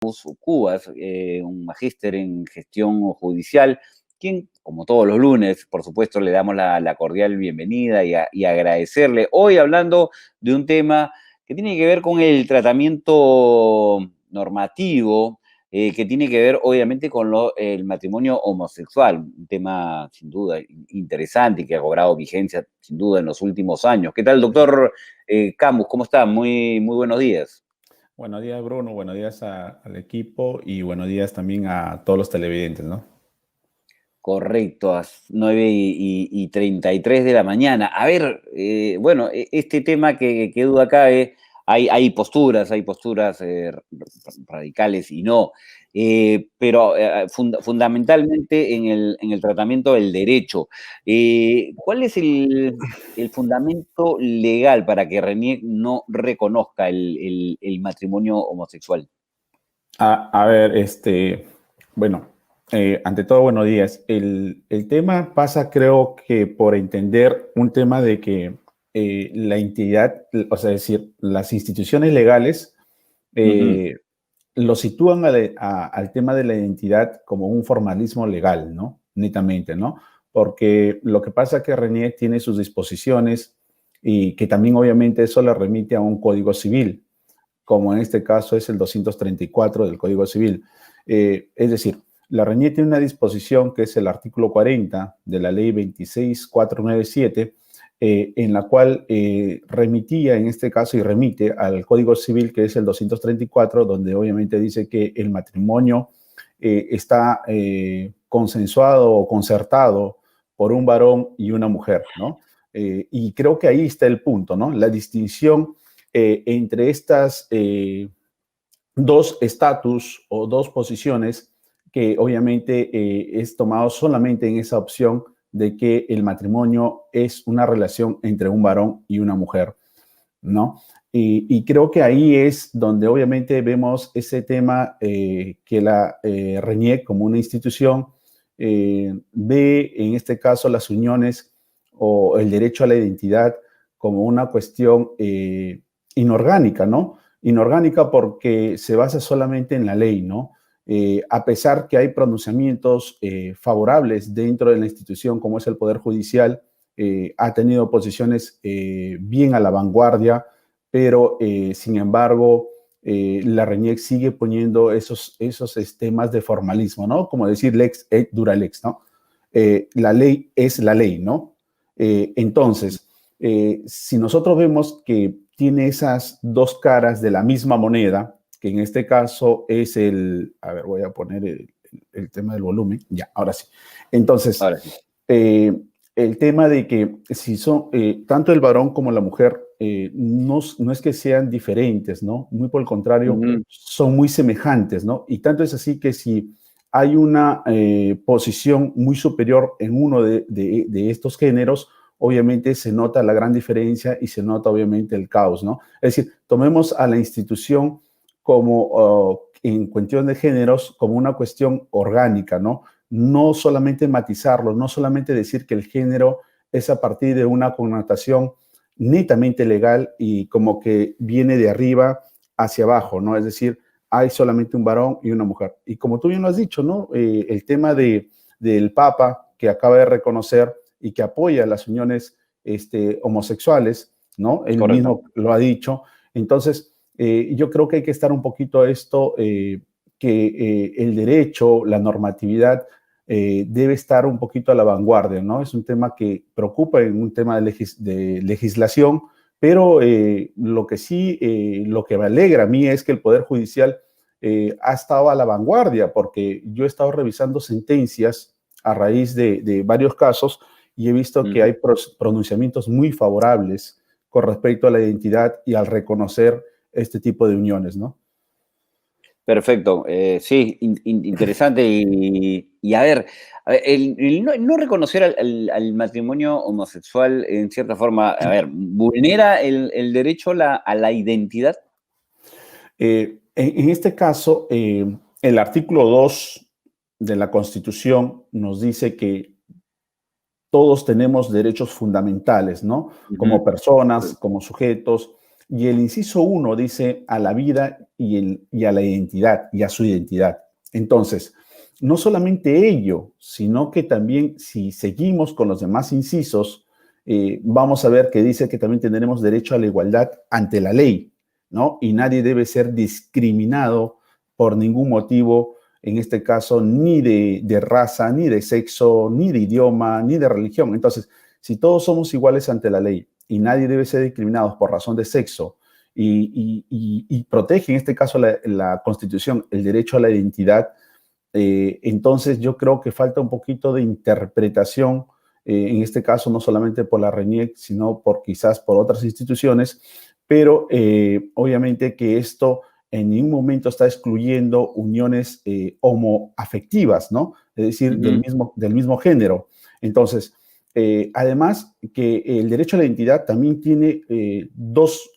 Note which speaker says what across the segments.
Speaker 1: Cubas, un magíster en gestión judicial, quien, como todos los lunes, por supuesto, le damos la cordial bienvenida y agradecerle. Hoy hablando de un tema que tiene que ver con el tratamiento normativo, que tiene que ver obviamente con el matrimonio homosexual, un tema sin duda interesante y que ha cobrado vigencia sin duda en los últimos años. ¿Qué tal, doctor Camus? ¿Cómo está? Muy buenos días.
Speaker 2: Buenos días, Bruno. Buenos días al equipo y buenos días también a todos los televidentes, ¿no?
Speaker 1: Correcto, a las 9:33 de la mañana. A ver, bueno, este tema que duda cabe, hay posturas radicales y no, pero fundamentalmente en el tratamiento del derecho. ¿Cuál es el fundamento legal para que RENIEC no reconozca el matrimonio homosexual?
Speaker 2: A ver, bueno, ante todo, buenos días. El tema pasa, creo que por entender un tema de que la entidad, o sea, es decir, las instituciones legales
Speaker 1: Ujú.
Speaker 2: lo sitúan al tema de la identidad como un formalismo legal, ¿no? Netamente, ¿no? Porque lo que pasa es que RENIEC tiene sus disposiciones y que también obviamente eso le remite a un código civil, como en este caso es el 234 del Código Civil. Es decir, la RENIEC tiene una disposición que es el artículo 40 de la ley 26497, en la cual remitía en este caso y remite al Código Civil, que es el 234, donde obviamente dice que el matrimonio está consensuado o concertado por un varón y una mujer, ¿no? Y creo que ahí está el punto, ¿no? La distinción entre estas dos estatus o dos posiciones que obviamente es tomado solamente en esa opción de que el matrimonio es una relación entre un varón y una mujer, ¿no? Y creo que ahí es donde obviamente vemos ese tema que la RENIEC como una institución ve en este caso las uniones o el derecho a la identidad como una cuestión inorgánica, ¿no? Inorgánica porque se basa solamente en la ley, ¿no? A pesar que hay pronunciamientos favorables dentro de la institución como es el Poder Judicial, ha tenido posiciones bien a la vanguardia, pero sin embargo la RENIEC sigue poniendo esos temas de formalismo, ¿no? Como decir lex et dura lex, ¿no? La ley es la ley, ¿no? Entonces, si nosotros vemos que tiene esas dos caras de la misma moneda, que en este caso es a ver, voy a poner el tema del volumen, ya, ahora sí. Entonces,
Speaker 1: Ahora sí.
Speaker 2: el tema de que si son, tanto el varón como la mujer, no es que sean diferentes, ¿no? Muy por el contrario,
Speaker 1: Ujú.
Speaker 2: son muy semejantes, ¿no? Y tanto es así que si hay una posición muy superior en uno de estos géneros, obviamente se nota la gran diferencia y se nota obviamente el caos, ¿no? Es decir, tomemos a la institución como, en cuestión de géneros, como una cuestión orgánica, ¿no? No solamente matizarlo, no solamente decir que el género es a partir de una connotación netamente legal y como que viene de arriba hacia abajo, ¿no? Es decir, hay solamente un varón y una mujer. Y como tú bien lo has dicho, ¿no? El tema del Papa que acaba de reconocer y que apoya las uniones homosexuales, ¿no? Él
Speaker 1: Correcto.
Speaker 2: mismo lo ha dicho. Entonces, yo creo que hay que estar un poquito a esto, que el derecho, la normatividad, debe estar un poquito a la vanguardia, ¿no? Es un tema que preocupa en un tema de legislación, pero lo que sí, lo que me alegra a mí es que el Poder Judicial ha estado a la vanguardia, porque yo he estado revisando sentencias a raíz de varios casos y he visto que
Speaker 1: Ujú.
Speaker 2: hay pronunciamientos muy favorables con respecto a la identidad y al reconocer este tipo de uniones, ¿no?
Speaker 1: Perfecto. Sí, interesante. Y a ver, el no reconocer al matrimonio homosexual, en cierta forma, a ver, vulnera el derecho a la identidad.
Speaker 2: En este caso, el artículo 2 de la Constitución nos dice que todos tenemos derechos fundamentales, ¿no? Como
Speaker 1: Ujú.
Speaker 2: personas, como sujetos. Y el inciso 1 dice a la vida y a la identidad y a su identidad. Entonces, no solamente ello, sino que también si seguimos con los demás incisos, vamos a ver que dice que también tendremos derecho a la igualdad ante la ley, ¿no? Y nadie debe ser discriminado por ningún motivo, en este caso, ni de raza, ni de sexo, ni de idioma, ni de religión. Entonces, si todos somos iguales ante la ley y nadie debe ser discriminado por razón de sexo y protege, en este caso, la Constitución, el derecho a la identidad, entonces yo creo que falta un poquito de interpretación, en este caso no solamente por la RENIEC, sino quizás por otras instituciones, pero obviamente que esto en ningún momento está excluyendo uniones homoafectivas, ¿no? Es decir, del mismo género. Entonces, además que el derecho a la identidad también tiene dos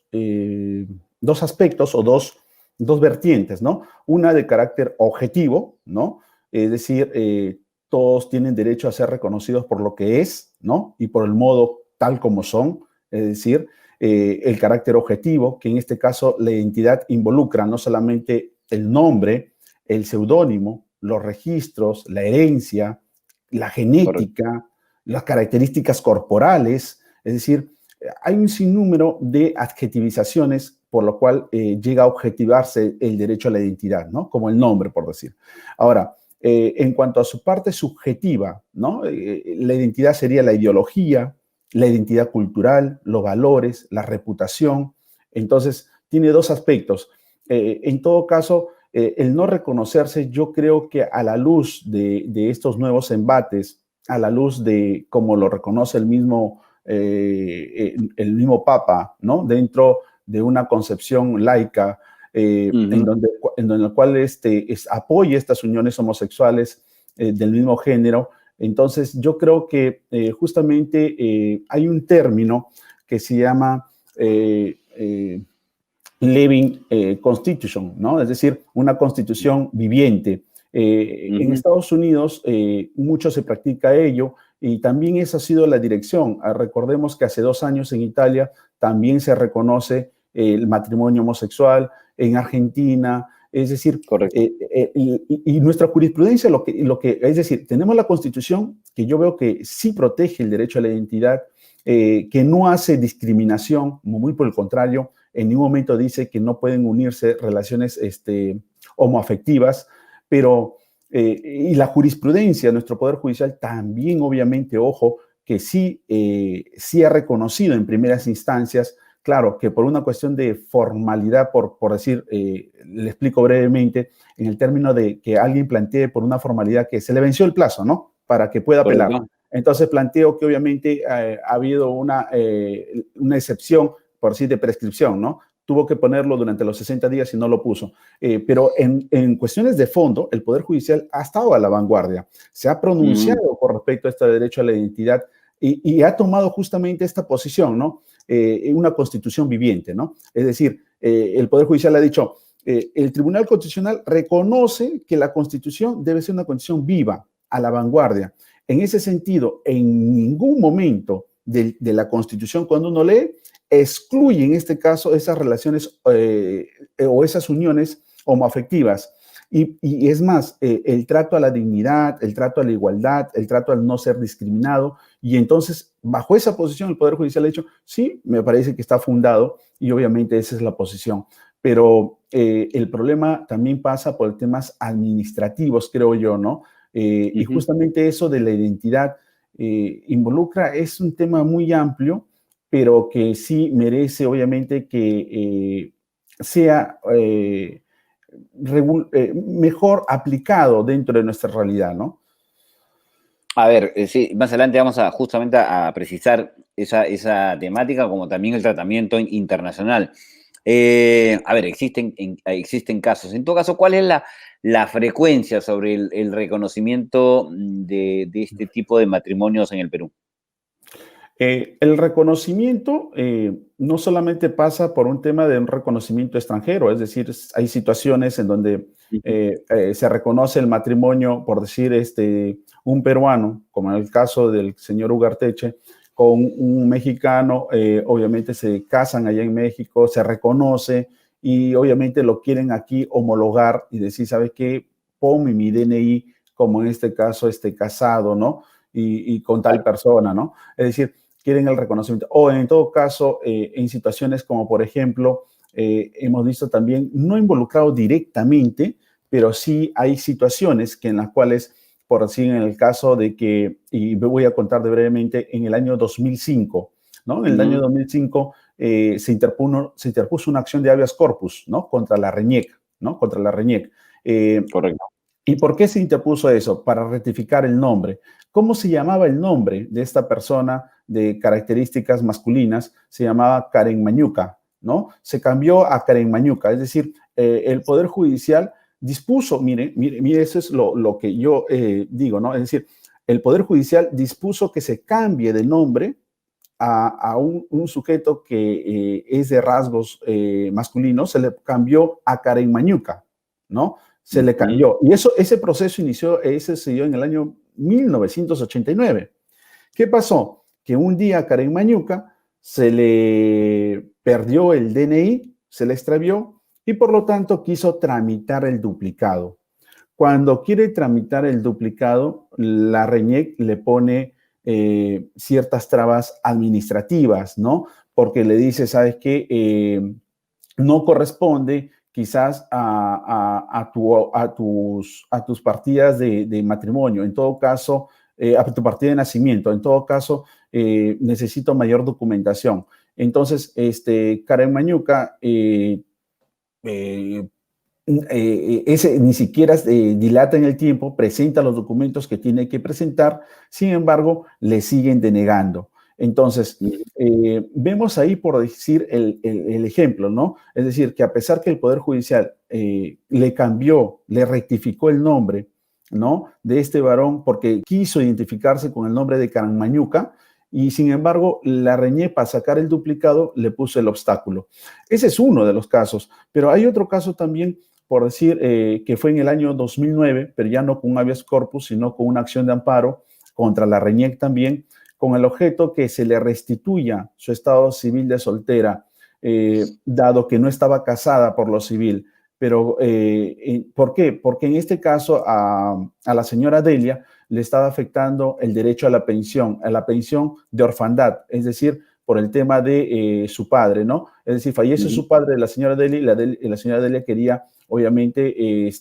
Speaker 2: aspectos o dos vertientes, ¿no? Una de carácter objetivo, ¿no? Es decir, todos tienen derecho a ser reconocidos por lo que es, ¿no? Y por el modo tal como son, es decir, el carácter objetivo, que en este caso la identidad involucra no solamente el nombre, el seudónimo, los registros, la herencia, la genética, las características corporales, es decir, hay un sinnúmero de adjetivizaciones por lo cual llega a objetivarse el derecho a la identidad, ¿no? Como el nombre, por decir. Ahora, en cuanto a su parte subjetiva, ¿no? La identidad sería la ideología, la identidad cultural, los valores, la reputación. Entonces, tiene dos aspectos. En todo caso, el no reconocerse, yo creo que a la luz de estos nuevos embates, a la luz de cómo lo reconoce el mismo Papa, ¿no? Dentro de una concepción laica, en la cual apoya estas uniones homosexuales del mismo género. Entonces, yo creo que justamente hay un término que se llama living constitution, ¿no? Es decir, una constitución viviente. En Estados Unidos mucho se practica ello y también esa ha sido la dirección. Recordemos que hace 2 años en Italia también se reconoce el matrimonio homosexual, en Argentina, es decir, y nuestra jurisprudencia, es decir, tenemos la Constitución que yo veo que sí protege el derecho a la identidad, que no hace discriminación, muy por el contrario, en ningún momento dice que no pueden unirse relaciones homoafectivas, pero y la jurisprudencia, nuestro Poder Judicial también, obviamente, ojo, que sí ha reconocido en primeras instancias, claro, que por una cuestión de formalidad, por decir, le explico brevemente, en el término de que alguien plantee por una formalidad que se le venció el plazo, ¿no? Para que pueda apelar. Entonces planteo que obviamente ha habido una excepción, por decir, de prescripción, ¿no? Tuvo que ponerlo durante los 60 días y no lo puso. Pero en cuestiones de fondo, el Poder Judicial ha estado a la vanguardia. Se ha pronunciado con respecto a este derecho a la identidad y ha tomado justamente esta posición, ¿no? Una constitución viviente, ¿no? Es decir, el Poder Judicial ha dicho, el Tribunal Constitucional reconoce que la Constitución debe ser una constitución viva, a la vanguardia. En ese sentido, en ningún momento de la Constitución, cuando uno lee, excluye en este caso esas relaciones o esas uniones homoafectivas. Y es más, el trato a la dignidad, el trato a la igualdad, el trato al no ser discriminado. Y entonces, bajo esa posición, el Poder Judicial ha dicho, sí, me parece que está fundado y obviamente esa es la posición. Pero el problema también pasa por temas administrativos, creo yo, ¿no? Y justamente eso de la identidad involucra, es un tema muy amplio, pero que sí merece, obviamente, que sea mejor aplicado dentro de nuestra realidad, ¿no?
Speaker 1: A ver, sí, más adelante vamos justamente a precisar esa temática, como también el tratamiento internacional. A ver, existen casos. En todo caso, ¿cuál es la frecuencia sobre el reconocimiento de este tipo de matrimonios en el Perú?
Speaker 2: El reconocimiento no solamente pasa por un tema de un reconocimiento extranjero, es decir, hay situaciones en donde se reconoce el matrimonio, por decir, un peruano, como en el caso del señor Ugarteche, con un mexicano, obviamente se casan allá en México, se reconoce y obviamente lo quieren aquí homologar y decir, ¿sabes qué? Ponme mi DNI, como en este caso, casado, ¿no? Y con tal persona, ¿no? Es decir, quieren el reconocimiento. O en todo caso, en situaciones como, por ejemplo, hemos visto también, no involucrado directamente, pero sí hay situaciones que en las cuales, por decir, en el caso de que, y voy a contar de brevemente, en el año 2005, ¿no? En el año 2005 se interpuso una acción de habeas corpus, ¿no? Contra la RENIEC, ¿no? Contra la RENIEC.
Speaker 1: Correcto.
Speaker 2: ¿Y por qué se interpuso eso? Para rectificar el nombre. ¿Cómo se llamaba el nombre de esta persona de características masculinas? Se llamaba Karen Mañuca, ¿no? Se cambió a Karen Mañuca, es decir, el Poder Judicial dispuso, mire, eso es lo que yo digo, ¿no? Es decir, el Poder Judicial dispuso que se cambie de nombre a un sujeto que es de rasgos masculinos, se le cambió a Karen Mañuca, ¿no? Se le cambió. Y ese proceso se dio en el año 1989. ¿Qué pasó? Que un día a Karen Mañuca se le perdió el DNI, se le extravió y por lo tanto quiso tramitar el duplicado. Cuando quiere tramitar el duplicado, la RENIEC le pone ciertas trabas administrativas, ¿no? Porque le dice, ¿sabes qué? No corresponde quizás a tus partidas de matrimonio. En todo caso, a tu partida de nacimiento. En todo caso, necesito mayor documentación. Entonces, Karen Mañuca ese ni siquiera dilata en el tiempo, presenta los documentos que tiene que presentar, sin embargo, le siguen denegando. Entonces, vemos ahí, por decir, el ejemplo, ¿no? Es decir, que a pesar que el Poder Judicial le cambió, le rectificó el nombre, ¿no? De este varón porque quiso identificarse con el nombre de Caramañuca y sin embargo la RENIEC para sacar el duplicado le puso el obstáculo. Ese es uno de los casos, pero hay otro caso también por decir que fue en el año 2009, pero ya no con un habeas corpus, sino con una acción de amparo contra la RENIEC también, con el objeto que se le restituya su estado civil de soltera, dado que no estaba casada por lo civil. Pero, ¿por qué? Porque en este caso a la señora Delia le estaba afectando el derecho a la pensión de orfandad, es decir, por el tema de su padre, ¿no? Es decir, fallece su padre, la señora Delia, y la señora Delia quería, obviamente,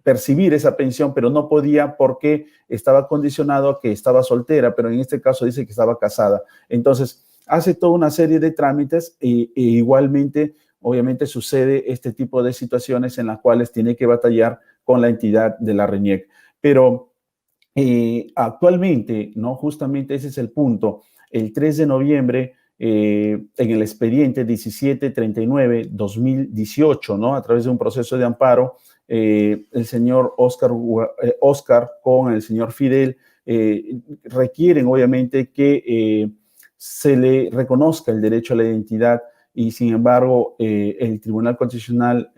Speaker 2: percibir esa pensión, pero no podía porque estaba condicionado a que estaba soltera, pero en este caso dice que estaba casada. Entonces, hace toda una serie de trámites e igualmente, obviamente, sucede este tipo de situaciones en las cuales tiene que batallar con la entidad de la RENIEC. Pero actualmente, ¿no? Justamente ese es el punto. El 3 de noviembre, en el expediente 1739-2018, ¿no? A través de un proceso de amparo, el señor Oscar con el señor Fidel requieren, obviamente, que se le reconozca el derecho a la identidad y, sin embargo, el Tribunal Constitucional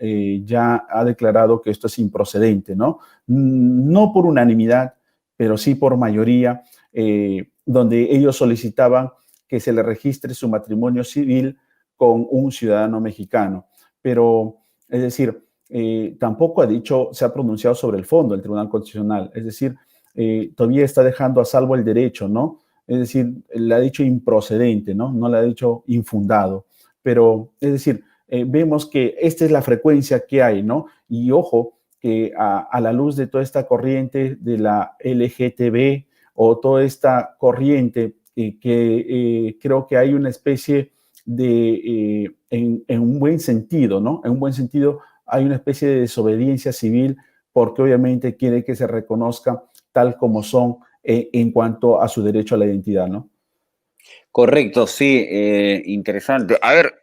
Speaker 2: ya ha declarado que esto es improcedente, ¿no? No por unanimidad, pero sí por mayoría, donde ellos solicitaban que se le registre su matrimonio civil con un ciudadano mexicano. Pero, es decir, tampoco se ha pronunciado sobre el fondo del Tribunal Constitucional. Es decir, todavía está dejando a salvo el derecho, ¿no? Es decir, le ha dicho improcedente, ¿no? No le ha dicho infundado. Pero, es decir, vemos que esta es la frecuencia que hay, ¿no? Y ojo, que a la luz de toda esta corriente de la LGTB o toda esta corriente que creo que hay una especie de, en un buen sentido, ¿no? En un buen sentido hay una especie de desobediencia civil porque obviamente quiere que se reconozca tal como son en cuanto a su derecho a la identidad, ¿no?
Speaker 1: Correcto, sí, interesante. A ver,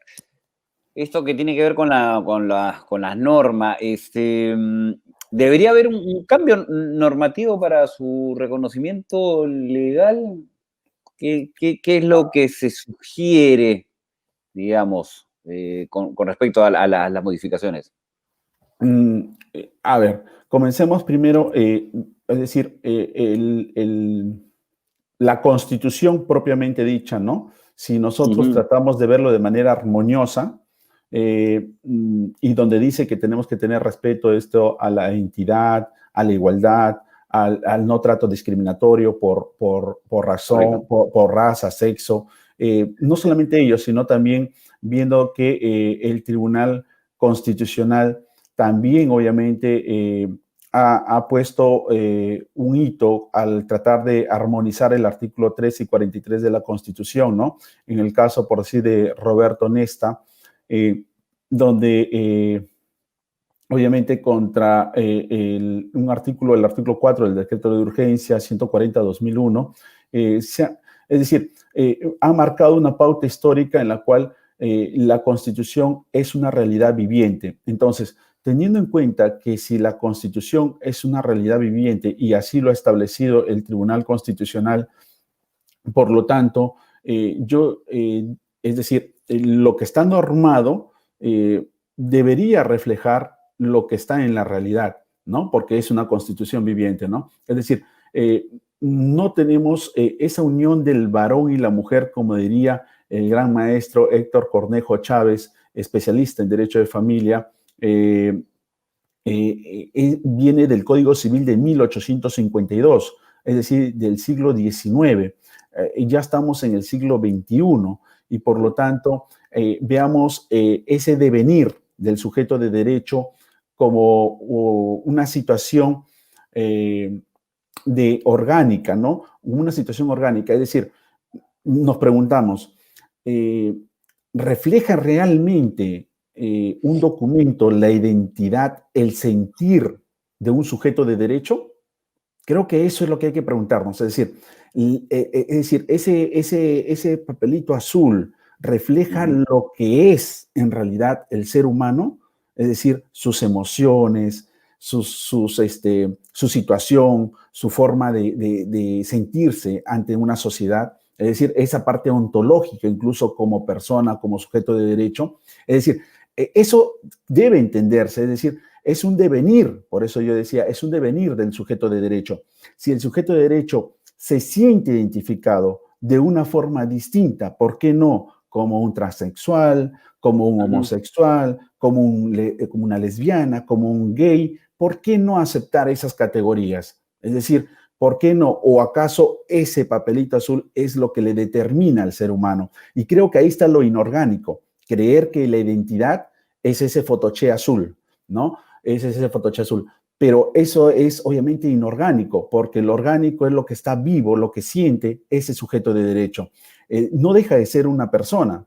Speaker 1: esto que tiene que ver con las normas, ¿debería haber un cambio normativo para su reconocimiento legal? ¿Qué es lo que se sugiere, digamos, con respecto a las modificaciones?
Speaker 2: A ver, comencemos primero, es decir, la Constitución propiamente dicha, ¿no? Si nosotros
Speaker 1: Ujú.
Speaker 2: tratamos de verlo de manera armoniosa, y donde dice que tenemos que tener respeto esto a la identidad, a la igualdad, al no trato discriminatorio por razón,
Speaker 1: Correcto.
Speaker 2: por raza, sexo, no solamente ellos, sino también viendo que el Tribunal Constitucional también obviamente ha puesto un hito al tratar de armonizar el artículo 3 y 43 de la Constitución, ¿no? En el caso, por decir, de Roberto Nesta, donde obviamente contra un artículo, el artículo 4 del decreto de urgencia 140-2001, es decir, ha marcado una pauta histórica en la cual la Constitución es una realidad viviente. Entonces, teniendo en cuenta que si la Constitución es una realidad viviente y así lo ha establecido el Tribunal Constitucional, por lo tanto, es decir, lo que está normado debería reflejar lo que está en la realidad, ¿no? Porque es una constitución viviente, ¿no? Es decir, no tenemos esa unión del varón y la mujer, como diría el gran maestro Héctor Cornejo Chávez, especialista en derecho de familia, viene del Código Civil de 1852, es decir, del siglo XIX. Ya estamos en el siglo XXI y por lo tanto veamos ese devenir del sujeto de derecho como una situación de orgánica, ¿no? Una situación orgánica, es decir, nos preguntamos, ¿refleja realmente un documento la identidad, el sentir de un sujeto de derecho? Creo que eso es lo que hay que preguntarnos. Ese papelito azul refleja
Speaker 1: Ujú.
Speaker 2: lo que es en realidad el ser humano, es decir, sus emociones, su situación, su forma de sentirse ante una sociedad, es decir, esa parte ontológica, incluso como persona, como sujeto de derecho. Es decir, eso debe entenderse, es decir, es un devenir, por eso yo decía, es un devenir del sujeto de derecho. Si el sujeto de derecho se siente identificado de una forma distinta, ¿por qué no? Como un transexual, como un
Speaker 1: Ujú.
Speaker 2: homosexual, como una lesbiana, como un gay, ¿por qué no aceptar esas categorías? Es decir, ¿por qué no? ¿O acaso ese papelito azul es lo que le determina al ser humano? Y creo que ahí está lo inorgánico, creer que la identidad es ese fotoché azul, ¿no? Es ese fotoché azul. Pero eso es obviamente inorgánico, porque lo orgánico es lo que está vivo, lo que siente ese sujeto de derecho. No deja de ser una persona,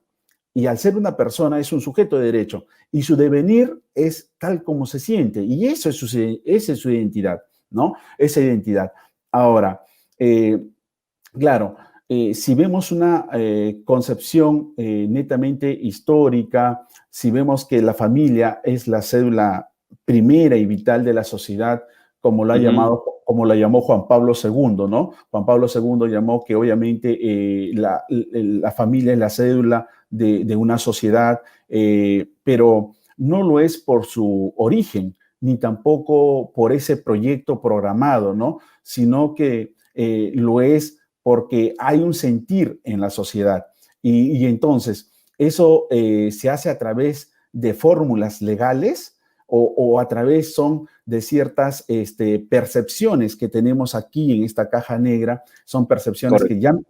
Speaker 2: y al ser una persona es un sujeto de derecho, y su devenir es tal como se siente, y esa es su identidad, ¿no? Esa identidad. Ahora, claro, si vemos una concepción netamente histórica, si vemos que la familia es la cédula primera y vital de la sociedad,
Speaker 1: Ujú.
Speaker 2: como la llamó Juan Pablo II, ¿no? Juan Pablo II llamó que obviamente la familia es la cédula de una sociedad, pero no lo es por su origen, ni tampoco por ese proyecto programado, ¿no? Sino que lo es porque hay un sentir en la sociedad. Y entonces, eso se hace a través de fórmulas legales o a través son de ciertas percepciones que tenemos aquí en esta caja negra, son percepciones que
Speaker 1: Correcto.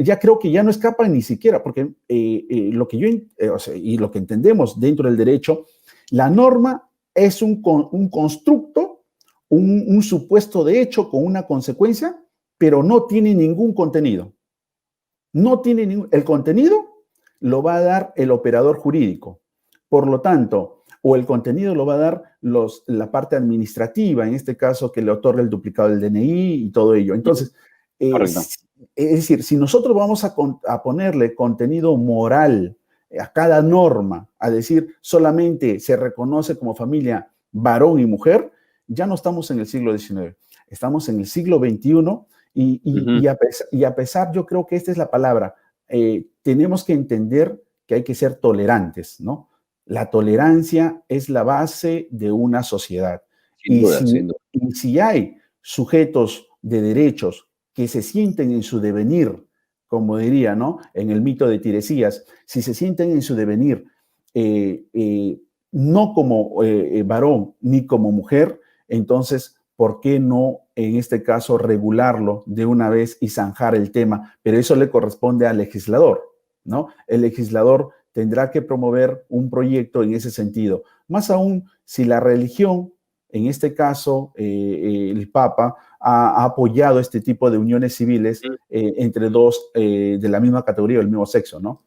Speaker 2: ya creo que ya no escapan ni siquiera, porque lo que o sea, y lo que entendemos dentro del derecho, la norma es un constructo, un supuesto de hecho con una consecuencia, pero no tiene ningún contenido. No tiene ningún, el contenido lo va a dar el operador jurídico. Por lo tanto, o el contenido lo va a dar la parte administrativa, en este caso que le otorga el duplicado del DNI y todo ello.
Speaker 1: Ujú.
Speaker 2: Entonces,
Speaker 1: Correcto.
Speaker 2: es decir, si nosotros vamos a ponerle contenido moral a cada norma, a decir solamente se reconoce como familia varón y mujer, ya no estamos en el siglo XIX, estamos en el siglo XXI
Speaker 1: Ujú.
Speaker 2: y a pesar, yo creo que esta es la palabra, tenemos que entender que hay que ser tolerantes, ¿no? La tolerancia es la base de una sociedad.
Speaker 1: Sin duda, sin duda.
Speaker 2: Y si hay sujetos de derechos que se sienten en su devenir, como diría, ¿no? En el mito de Tiresias, si se sienten en su devenir, no como varón ni como mujer, entonces, ¿por qué no en este caso regularlo de una vez y zanjar el tema? Pero eso le corresponde al legislador, ¿no? El legislador tendrá que promover un proyecto en ese sentido. Más aún si la religión, en este caso el Papa, ha apoyado este tipo de uniones civiles entre dos de la misma categoría, del mismo sexo, ¿no?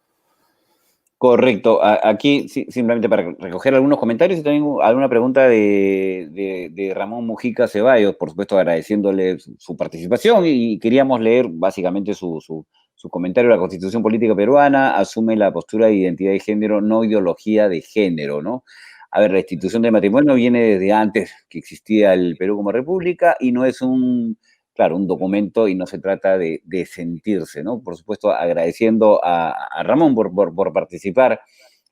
Speaker 1: Correcto. Aquí simplemente para recoger algunos comentarios y también alguna pregunta de Ramón Mujica Ceballos, por supuesto agradeciéndole su participación y queríamos leer básicamente su comentario. La Constitución Política Peruana asume la postura de identidad de género, no ideología de género, ¿no? A ver, la institución del matrimonio viene desde antes que existía el Perú como república y no es claro, un documento y no se trata de sentirse, ¿no? Por supuesto, agradeciendo a Ramón por participar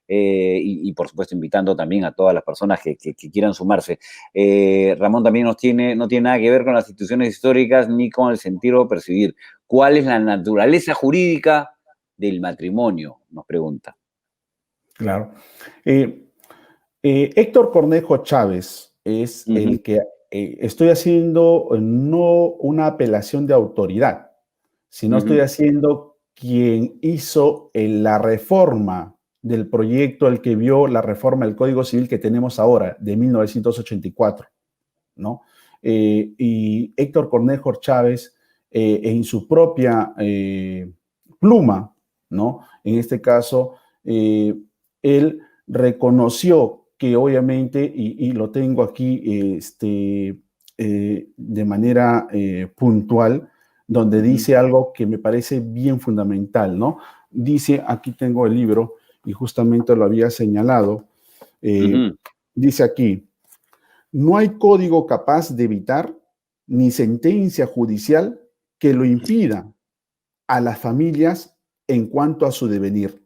Speaker 1: y, por supuesto, invitando también a todas las personas que quieran sumarse. Ramón también no tiene nada que ver con las instituciones históricas ni con el sentido percibir. ¿Cuál es la naturaleza jurídica del matrimonio? Nos pregunta.
Speaker 2: Claro. Héctor Cornejo Chávez es el que estoy haciendo no una apelación de autoridad, sino estoy haciendo quien hizo la reforma del proyecto, el que vio la reforma del Código Civil que tenemos ahora, de 1984, ¿no? Y Héctor Cornejo Chávez, en su propia pluma, ¿no? En este caso, él reconoció que obviamente, y lo tengo aquí de manera puntual, donde dice algo que me parece bien fundamental, ¿no? Dice, aquí tengo el libro, y justamente lo había señalado, dice aquí, no hay código capaz de evitar ni sentencia judicial que lo impida a las familias en cuanto a su devenir,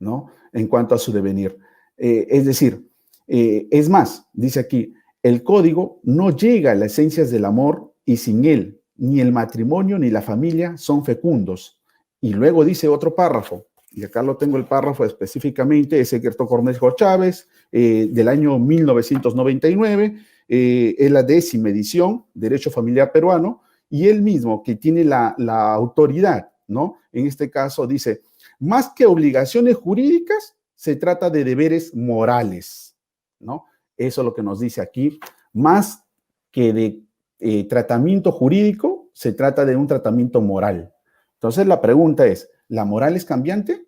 Speaker 2: ¿no? En cuanto a su devenir. Es decir, es más, dice aquí, el código no llega a las esencias del amor y sin él ni el matrimonio ni la familia son fecundos. Y luego dice otro párrafo, y acá lo tengo el párrafo específicamente, es Héctor Cornejo Chávez, del año 1999, es la 10ª edición, Derecho Familiar Peruano, y él mismo que tiene la autoridad, ¿no? En este caso dice, más que obligaciones jurídicas, se trata de deberes morales, ¿no? Eso es lo que nos dice aquí. Más que de tratamiento jurídico, se trata de un tratamiento moral. Entonces la pregunta es, ¿la moral es cambiante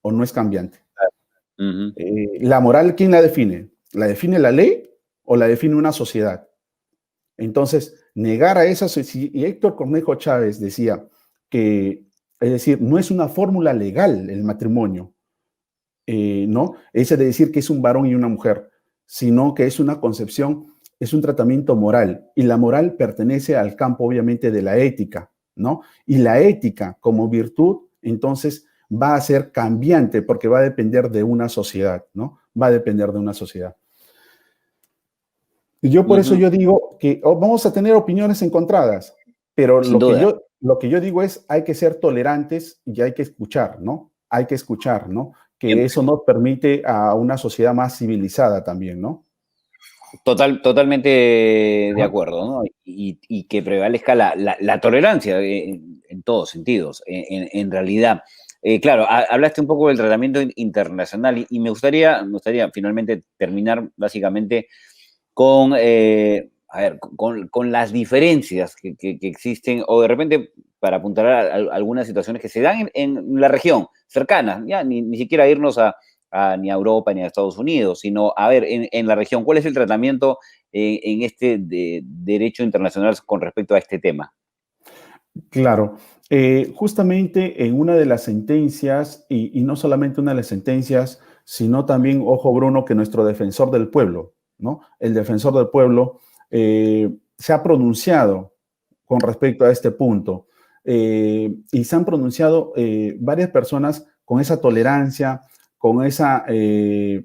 Speaker 2: o no es cambiante? ¿La moral quién la define? ¿La define la ley o la define una sociedad? Entonces, negar a esa sociedad, y Héctor Cornejo Chávez decía que, es decir, no es una fórmula legal el matrimonio, ¿no? Ese de decir que es un varón y una mujer, sino que es una concepción, es un tratamiento moral, y la moral pertenece al campo, obviamente, de la ética, ¿no? Y la ética como virtud, entonces, va a ser cambiante porque va a depender de una sociedad, ¿no? Va a depender de una sociedad. Y yo por eso yo digo que vamos a tener opiniones encontradas, pero lo que yo digo es hay que ser tolerantes y hay que escuchar, ¿no? Hay que escuchar, ¿no? Que eso nos permite a una sociedad más civilizada también, ¿no?
Speaker 1: Totalmente de acuerdo, ¿no? Y que prevalezca la tolerancia en todos sentidos, en realidad. Claro, hablaste un poco del tratamiento internacional y me gustaría finalmente terminar básicamente con, con las diferencias que existen, o de repente para apuntar a algunas situaciones que se dan en la región cercana, ya ni siquiera irnos ni a Europa ni a Estados Unidos, sino a ver en la región, ¿cuál es el tratamiento en este derecho internacional con respecto a este tema?
Speaker 2: Claro, justamente en una de las sentencias, y no solamente una de las sentencias, sino también, ojo Bruno, que nuestro defensor del pueblo, ¿no? El defensor del pueblo se ha pronunciado con respecto a este punto y se han pronunciado varias personas con esa tolerancia, con esa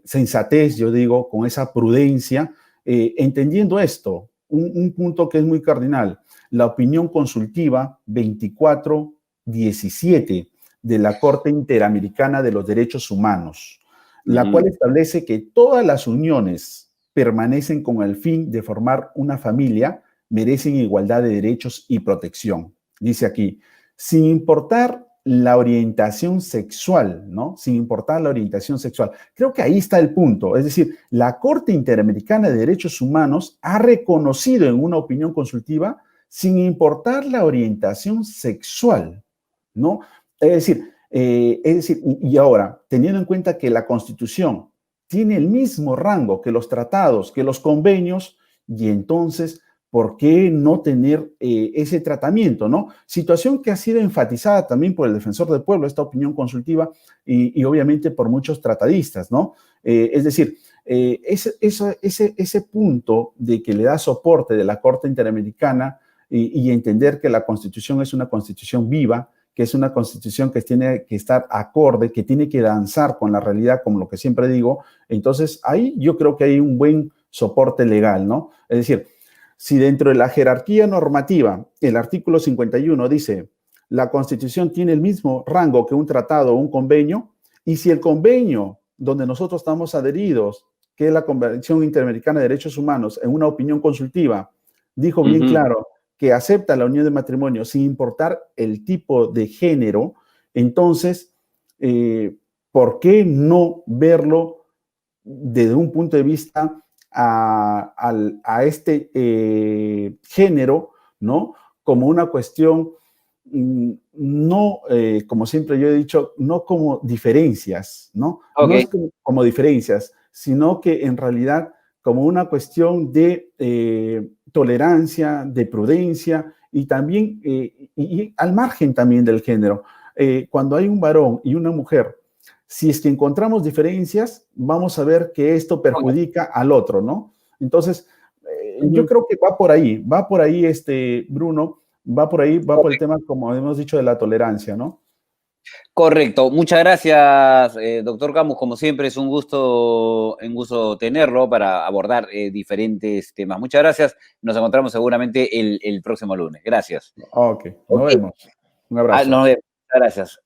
Speaker 2: sensatez, yo digo, con esa prudencia, entendiendo esto. un punto que es muy cardinal, la opinión consultiva 2417 de la Corte Interamericana de los Derechos Humanos, la cual establece que todas las uniones permanecen con el fin de formar una familia, merecen igualdad de derechos y protección. Dice aquí, sin importar la orientación sexual, ¿no? Sin importar la orientación sexual. Creo que ahí está el punto. Es decir, la Corte Interamericana de Derechos Humanos ha reconocido en una opinión consultiva sin importar la orientación sexual, ¿no? Y ahora, teniendo en cuenta que la Constitución tiene el mismo rango que los tratados, que los convenios, y entonces, ¿por qué no tener ese tratamiento, no? Situación que ha sido enfatizada también por el Defensor del Pueblo, esta opinión consultiva, y obviamente por muchos tratadistas, ¿no? Ese punto de que le da soporte de la Corte Interamericana y entender que la Constitución es una Constitución viva, que es una Constitución que tiene que estar acorde, que tiene que danzar con la realidad, como lo que siempre digo. Entonces, ahí yo creo que hay un buen soporte legal, ¿no? Es decir, si dentro de la jerarquía normativa, el artículo 51 dice, la Constitución tiene el mismo rango que un tratado o un convenio, y si el convenio donde nosotros estamos adheridos, que es la Convención Interamericana de Derechos Humanos, en una opinión consultiva, dijo bien claro que acepta la unión de matrimonio sin importar el tipo de género, entonces, ¿por qué no verlo desde un punto de vista a este género, ¿no? Como una cuestión, no, como siempre yo he dicho, no como diferencias, ¿no?
Speaker 1: Ok.
Speaker 2: No es como diferencias, sino que en realidad como una cuestión de tolerancia, de prudencia y también, y al margen también del género. Cuando hay un varón y una mujer, si es que encontramos diferencias, vamos a ver que esto perjudica al otro, ¿no? Entonces, yo creo que va por ahí, Bruno, va por ahí, va por el tema, como hemos dicho, de la tolerancia, ¿no?
Speaker 1: Correcto. Muchas gracias, doctor Camus. Como siempre, es un gusto tenerlo para abordar diferentes temas. Muchas gracias. Nos encontramos seguramente el próximo lunes. Gracias.
Speaker 2: Ok, nos vemos. Un abrazo.
Speaker 1: Nos vemos. Muchas gracias.